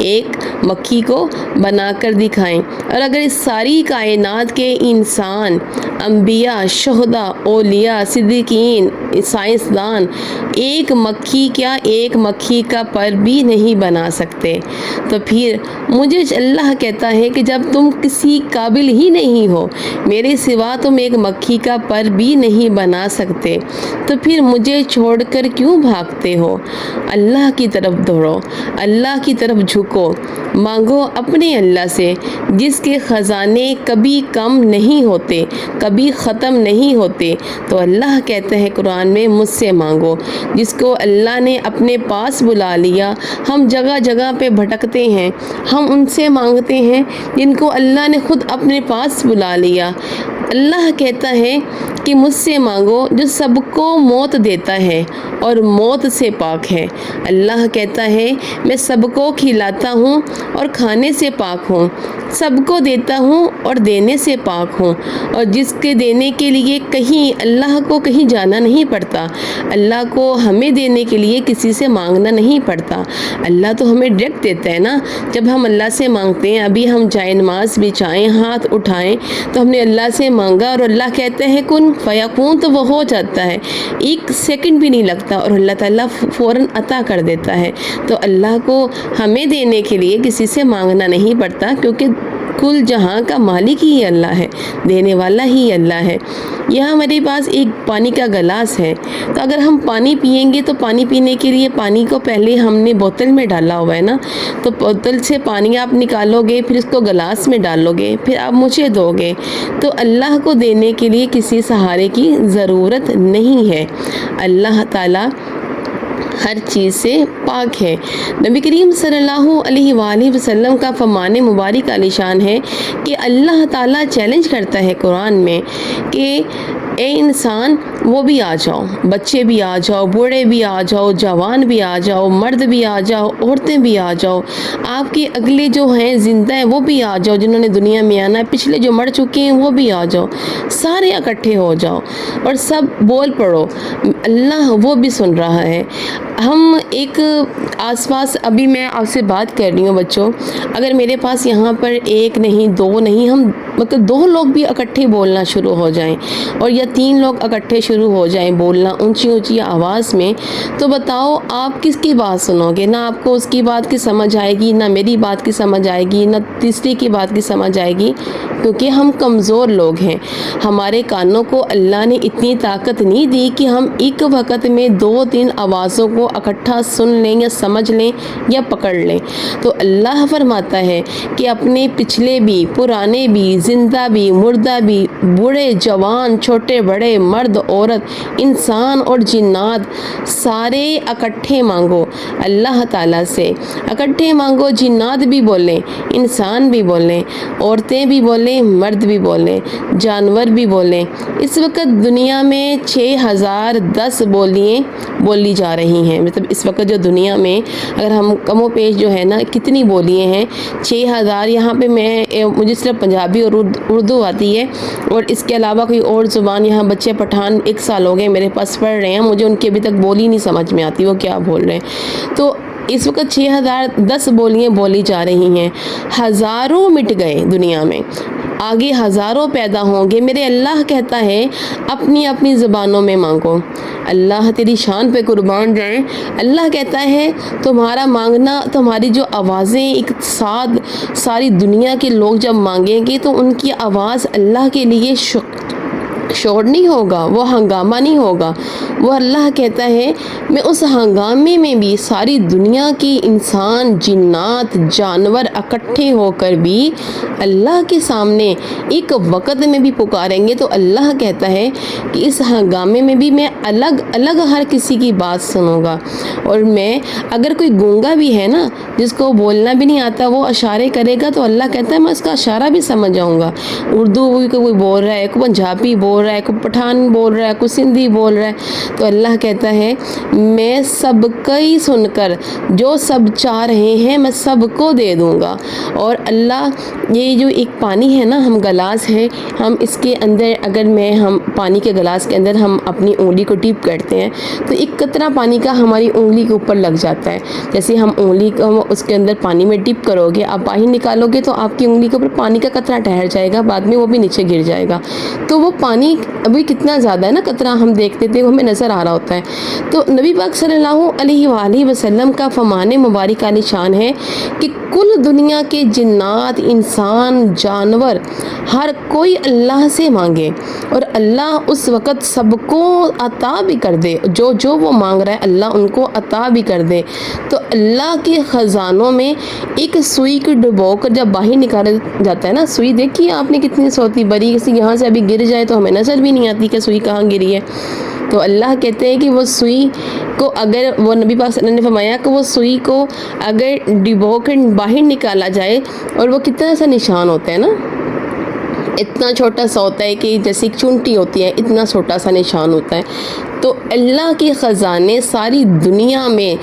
ایک مکھی کو بنا کر دکھائیں۔ اور اگر اس ساری کائنات کے انسان، انبیاء، شہداء، اولیاء، صدیقین، سائنسدان ایک مکھی کیا ایک مکھی کا پر بھی نہیں بنا سکتے، تو پھر مجھے اللہ کہتا ہے کہ جب تم کسی قابل ہی نہیں ہو، میرے سوا تم ایک مکھی کا پر بھی نہیں بنا سکتے، تو پھر مجھے چھوڑ کر کیوں بھاگتے ہو؟ اللہ کی طرف دوڑو، اللہ کی طرف جھکو، مانگو اپنے اللہ سے جس کے خزانے کبھی کم نہیں ہوتے، کبھی ختم نہیں ہوتے۔ تو اللہ کہتے ہیں قرآن میں مجھ سے مانگو، جس کو اللہ نے اپنے پاس بلا لیا۔ ہم جگہ جگہ پہ بھٹکتے ہیں، ہم ان سے مانگتے ہیں جن کو اللہ نے خود اپنے پاس بلا لیا۔ اللہ کہتا ہے کہ مجھ سے مانگو جو سب کو موت دیتا ہے اور موت سے پاک ہے۔ اللہ کہتا ہے میں سب کو کھلاتا ہوں اور کھانے سے پاک ہوں، سب کو دیتا ہوں اور دینے سے پاک ہوں، اور جس کے دینے کے لیے کہیں اللہ کو کہیں جانا نہیں پڑتا، اللہ کو ہمیں دینے کے لیے کسی سے مانگنا نہیں پڑتا۔ اللہ تو ہمیں ڈائریکٹ دیتا ہے نا۔ جب ہم اللہ سے مانگتے ہیں، ابھی ہم جائے نماز بچھائیں، ہاتھ اٹھائیں، تو ہم نے اللہ سے مانگا اور اللہ کہتے ہیں کن فیکون، تو وہ ہو جاتا ہے، ایک سیکنڈ بھی نہیں لگتا اور اللہ تعالیٰ فوراً عطا کر دیتا ہے۔ تو اللہ کو ہمیں دینے کے لیے کسی سے مانگنا نہیں پڑتا، کیونکہ کل جہاں کا مالک ہی اللہ ہے، دینے والا ہی اللہ ہے۔ یہاں ہمارے پاس ایک پانی کا گلاس ہے، تو اگر ہم پانی پئیں گے تو پانی پینے کے لیے پانی کو پہلے ہم نے بوتل میں ڈالا ہوا ہے نا، تو بوتل سے پانی آپ نکالو گے، پھر اس کو گلاس میں ڈالو گے، پھر آپ مجھے دو گے۔ تو اللہ کو دینے کے لیے کسی سہارے کی ضرورت نہیں ہے۔ اللہ تعالیٰ ہر چیز سے پاک ہے۔ نبی کریم صلی اللہ علیہ وآلہ وسلم کا فرمان مبارک عالی شان ہے کہ اللہ تعالیٰ چیلنج کرتا ہے قرآن میں کہ اے انسان وہ بھی آ جاؤ، بچے بھی آ جاؤ، بوڑھے بھی آ جاؤ، جوان بھی آ جاؤ، مرد بھی آ جاؤ، عورتیں بھی آ جاؤ، آپ کے اگلے جو ہیں زندہ ہیں وہ بھی آ جاؤ، جنہوں نے دنیا میں آنا ہے، پچھلے جو مر چکے ہیں وہ بھی آ جاؤ، سارے اکٹھے ہو جاؤ اور سب بول پڑو، اللہ وہ بھی سن رہا ہے۔ ہم ایک آس پاس، ابھی میں آپ سے بات کر رہی ہوں بچوں، اگر میرے پاس یہاں پر ایک نہیں، دو نہیں، ہم مطلب دو لوگ بھی اکٹھے بولنا شروع ہو جائیں اور یا تین لوگ اکٹھے شروع ہو جائیں بولنا اونچی اونچی آواز میں، تو بتاؤ آپ کس کی بات سنو گے؟ نہ آپ کو اس کی بات کی سمجھ آئے گی، نہ میری بات کی سمجھ آئے گی، نہ تیسری کی بات کی سمجھ آئے گی، کیونکہ ہم کمزور لوگ ہیں۔ ہمارے کانوں کو اللہ نے اتنی طاقت نہیں دی کہ ہم ایک وقت میں دو تین آوازوں کو اکٹھا سن لیں یا سمجھ لیں یا پکڑ لیں۔ تو اللہ فرماتا ہے کہ اپنے پچھلے بھی، پرانے بھی، زندہ بھی، مردہ بھی، بوڑھے جوان، چھوٹے بڑے، مرد عورت، انسان اور جنات، سارے اکٹھے مانگو اللہ تعالیٰ سے، اکٹھے مانگو۔ جنات بھی بولیں، انسان بھی بولیں، عورتیں بھی بولیں، مرد بھی بولیں، جانور بھی بولیں۔ اس وقت دنیا میں 6010 بولیاں بولی جا رہی ہیں، مطلب اس وقت جو دنیا میں اگر ہم کم و بیش جو ہے نا کتنی بولیاں ہیں 6000۔ یہاں پہ مجھے صرف پنجابی اور اردو آتی ہے، اور اس کے علاوہ کوئی اور زبان، یہاں بچے پٹھان 1 سال ہو گئے میرے پاس پڑھ رہے ہیں، مجھے ان کی ابھی تک بولی نہیں سمجھ میں آتی وہ کیا بول رہے ہیں۔ تو اس وقت 6010 بولیاں بولی جا رہی ہیں، ہزاروں مٹ گئے دنیا میں، آگے ہزاروں پیدا ہوں گے۔ میرے اللہ کہتا ہے اپنی اپنی زبانوں میں مانگو۔ اللہ تیری شان پہ قربان جائیں، اللہ کہتا ہے تمہارا مانگنا، تمہاری جو آوازیں ایک ساتھ ساری دنیا کے لوگ جب مانگیں گے تو ان کی آواز اللہ کے لیے شور نہیں ہوگا، وہ ہنگامہ نہیں ہوگا۔ وہ اللہ کہتا ہے میں اس ہنگامے میں بھی ساری دنیا کے انسان، جنات، جانور اکٹھے ہو کر بھی اللہ کے سامنے ایک وقت میں بھی پکاریں گے، تو اللہ کہتا ہے کہ اس ہنگامے میں بھی میں الگ الگ ہر کسی کی بات سنوں گا۔ اور میں اگر کوئی گونگا بھی ہے نا جس کو بولنا بھی نہیں آتا، وہ اشارے کرے گا تو اللہ کہتا ہے میں اس کا اشارہ بھی سمجھ جاؤں گا۔ اردو کوئی بول رہا ہے، کوئی پنجابی بول رہا ہے، کوئی پٹھان بول رہا ہے، کوئی سندھی بول رہا ہے، تو اللہ کہتا ہے میں سب کا ہی سن کر جو سب چاہ رہے ہیں میں سب کو دے دوں گا. اور اللہ یہ جو ایک پانی ہے نا، ہم گلاس ہے، ہم اس کے اندر اگر ہم پانی کے گلاس کے اندر ہم اپنی انگلی کو ڈپ کرتے ہیں تو ایک قطرہ پانی کا ہماری انگلی کے اوپر لگ جاتا ہے. جیسے ہم انگلی کو اس کے اندر پانی میں ڈپ کرو گے، آپ باہر نکالو گے تو آپ کی انگلی کے اوپر پانی کا قطرہ ٹھہر جائے گا، بعد میں وہ بھی نیچے گر جائے گا. تو وہ پانی ابھی کتنا زیادہ ہے نا، قطرہ ہم دیکھتے تھے وہ ہمیں نظر آ رہا ہوتا ہے. تو نبی پاک صلی اللہ علیہ وآلہ وسلم کا فرمان مبارک عالی شان ہے کہ کل دنیا کے جنات، انسان، جانور، ہر کوئی اللہ سے مانگے اور اللہ اس وقت سب کو عطا بھی کر دے. جو وہ مانگ رہا ہے اللہ ان کو عطا بھی کر دے. تو اللہ کے خزانوں میں ایک سوئی کو ڈبو کر جب باہر نکالا جاتا ہے نا، سوئی دیکھیے آپ نے کتنی سوتی بری، یہاں سے ابھی گر جائے تو ہمیں نظر بھی نہیں آتی کہ سوئی کہاں گری ہے. تو اللہ کہتے ہیں کہ وہ سوئی کو اگر وہ نبی پاک صلی اللہ علیہ وسلم نے فرمایا کہ وہ سوئی کو اگر ڈبو کر باہر نکالا جائے اور وہ کتنا سا نشان ہوتا ہے نا، اتنا چھوٹا سا ہوتا ہے کہ جیسے ایک چونٹی ہوتی ہے، اتنا چھوٹا سا نشان ہوتا ہے. تو اللہ کے خزانے ساری دنیا میں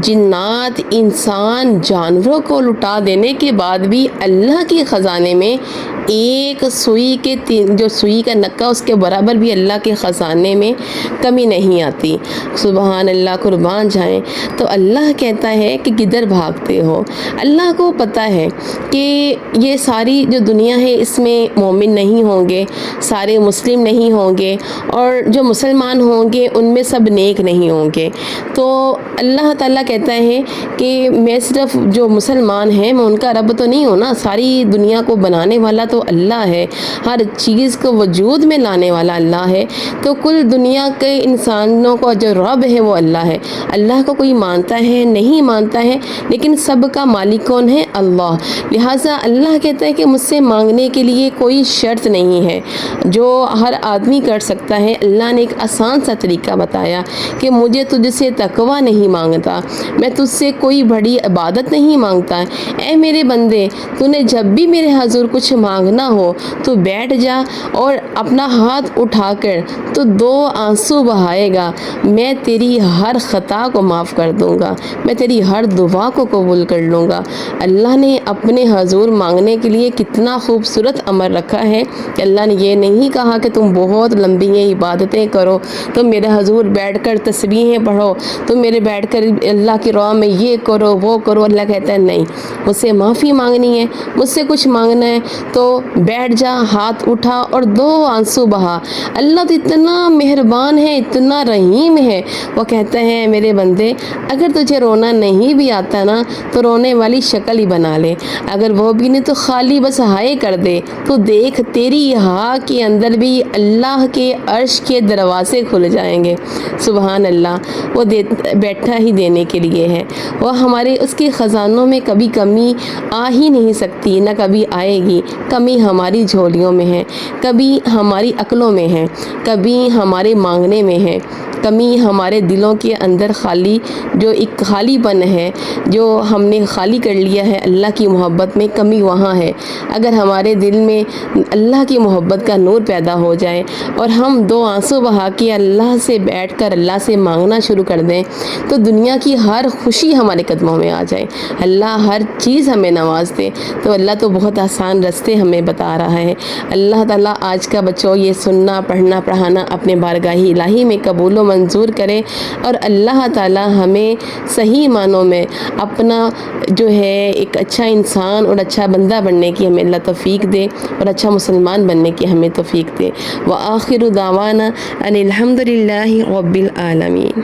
جنات، انسان، جانوروں کو لٹا دینے کے بعد بھی اللہ کے خزانے میں ایک سوئی کے جو سوئی کا نکا اس کے برابر بھی اللہ کے خزانے میں کمی نہیں آتی. سبحان اللہ، قربان جائیں. تو اللہ کہتا ہے کہ کدھر بھاگتے ہو. اللہ کو پتہ ہے کہ یہ ساری جو دنیا ہے اس میں مومن نہیں ہوں گے، سارے مسلم نہیں ہوں گے، اور جو مسلمان ہوں گے ان میں سب نیک نہیں ہوں گے. تو اللہ تعالیٰ کہتا ہے کہ میں صرف جو مسلمان ہیں میں ان کا رب تو نہیں ہوں نا، ساری دنیا کو بنانے والا تو اللہ ہے، ہر چیز کو وجود میں لانے والا اللہ ہے. تو کل دنیا کے انسانوں کو جو رب ہے وہ اللہ ہے. اللہ کو کوئی مانتا ہے نہیں مانتا ہے، لیکن سب کا مالک کون ہے؟ اللہ. لہٰذا اللہ کہتا ہے کہ مجھ سے مانگنے کے لیے کوئی شرط نہیں ہے، جو ہر آدمی کر سکتا ہے. اللہ نے ایک آسان سا طریقہ بتایا کہ مجھے تجھ سے تقویٰ نہیں مانگتا، میں تجھ سے کوئی بڑی عبادت نہیں مانگتا. اے میرے بندے، تو نے جب بھی میرے حضور کچھ مانگنا ہو تو بیٹھ جا اور اپنا ہاتھ اٹھا کر تو 2 آنسو بہائے گا، میں تیری ہر خطا کو معاف کر دوں گا، میں تیری ہر دعا کو قبول کر لوں گا. اللہ نے اپنے حضور مانگنے کے لیے کتنا خوبصورت امر رکھا ہے کہ اللہ نے یہ نہیں کہا کہ تم بہت لمبی عبادتیں کرو، تم میرے حضور بیٹھ کر تسبیحیں پڑھو، تم میرے بیٹھ کر اللہ کی راہ میں یہ کرو وہ کرو. اللہ کہتا ہے نہیں، مجھ سے معافی مانگنی ہے، مجھ سے کچھ مانگنا ہے تو بیٹھ جا، ہاتھ اٹھا اور 2 آنسو بہا. اللہ تو اتنا مہربان ہے، اتنا رحیم ہے. وہ کہتا ہے میرے بندے، اگر تجھے رونا نہیں بھی آتا نا تو رونے والی شکل ہی بنا لے، اگر وہ بھی نہیں تو خالی بس ہائے کر دے، تو دیکھ تیری ہاں کے اندر بھی اللہ کے عرش کے دروازے کھل جائیں گے. سبحان اللہ. وہ بیٹھا ہی دینے کے لیے ہے. وہ ہمارے اس کے خزانوں میں کبھی کمی آ ہی نہیں سکتی، نہ کبھی آئے گی. کمی ہماری جھولیوں میں ہے، کبھی ہماری عقلوں میں ہے، کبھی ہمارے مانگنے میں ہے، کمی ہمارے دلوں کے اندر خالی جو ایک خالی پن ہے جو ہم نے خالی کر لیا ہے اللہ کی محبت میں، کمی وہاں ہے. اگر ہمارے دل میں اللہ کی محبت کا نور پیدا ہو جائے اور ہم 2 آنسو بہا کے اللہ سے بیٹھ کر اللہ سے مانگنا شروع کر دیں تو دنیا کی ہر خوشی ہمارے قدموں میں آ جائے، اللہ ہر چیز ہمیں نواز دے. تو اللہ تو بہت آسان راستے ہمیں بتا رہا ہے. اللہ تعالیٰ آج کا بچوں یہ سننا، پڑھنا، پڑھانا اپنے بارگاہ الہی میں قبول و منظور کرے، اور اللہ تعالیٰ ہمیں صحیح معنوں میں اپنا جو ہے ایک اچھا انسان اور اچھا بندہ بننے کی ہمیں اللہ توفیق دے، اور اچھا مسلمان بننے کی ہمیں توفیق دے. وآخر دعوانا ان الحمد للہ رب العالمین.